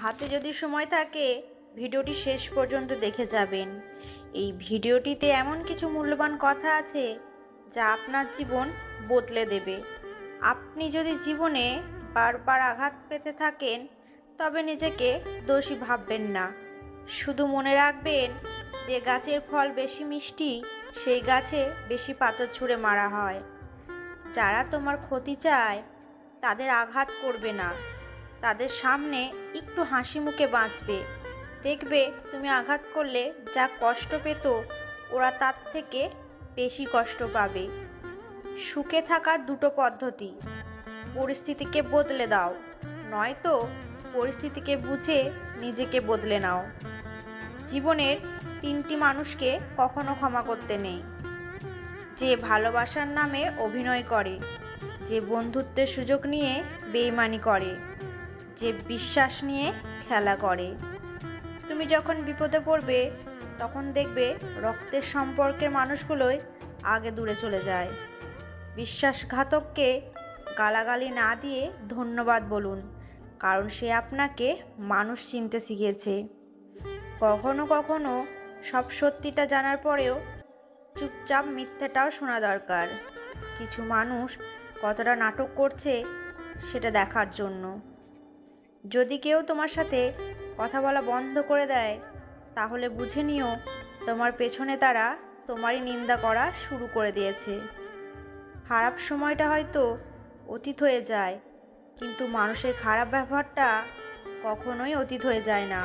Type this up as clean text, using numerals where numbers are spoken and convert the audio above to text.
হাতে যদি সময় থাকে ভিডিওটি শেষ পর্যন্ত দেখে যাবেন। এই ভিডিওটিতে এমন কিছু মূল্যবান কথা আছে যা আপনার জীবন বদলে দেবে। আপনি যদি জীবনে বারবার আঘাত পেতে থাকেন তবে নিজেকে দোষী ভাববেন না। শুধু মনে রাখবেন যে গাছের ফল বেশি মিষ্টি সেই গাছে বেশি পাথর ছুঁড়ে মারা হয়। যারা তোমার ক্ষতি চায় তাদের আঘাত করবে না, তাদের সামনে একটু হাসি মুখে বাঁচবে। দেখবে তুমি আঘাত করলে যা কষ্ট পেত ওরা তার থেকে বেশি কষ্ট পাবে। সুখে থাকার দুটো পদ্ধতি: পরিস্থিতিকে বদলে দাও, নয়তো পরিস্থিতিকে বুঝে নিজেকে বদলে নাও। জীবনের তিনটি মানুষকে কখনো ক্ষমা করতে নেই: যে ভালোবাসার নামে অভিনয় করে, যে বন্ধুত্বের সুযোগ নিয়ে বেইমানি করে, যে বিশ্বাস নিয়ে খেলা করে। তুমি যখন বিপদে পড়বে তখন দেখবে রক্তের সম্পর্কের মানুষগুলোই আগে দূরে চলে যায়। বিশ্বাসঘাতককে গালাগালি না দিয়ে ধন্যবাদ বলুন, কারণ সে আপনাকে মানুষ চিনতে শিখিয়েছে। কখনো কখনো সব সত্যিটা জানার পরেও চুপচাপ মিথ্যেটাও শোনা দরকার। কিছু মানুষ কতটা নাটক করছে সেটা দেখার জন্য। যদি কেউ তোমার সাথে কথা বলা বন্ধ করে দেয় তাহলে বুঝে নিও তোমার পেছনে তারা তোমারই নিন্দা করা শুরু করে দিয়েছে। খারাপ সময়টা হয়তো অতীত হয়ে যায়, কিন্তু মানুষের খারাপ ব্যবহারটা কখনোই অতীত হয়ে যায় না।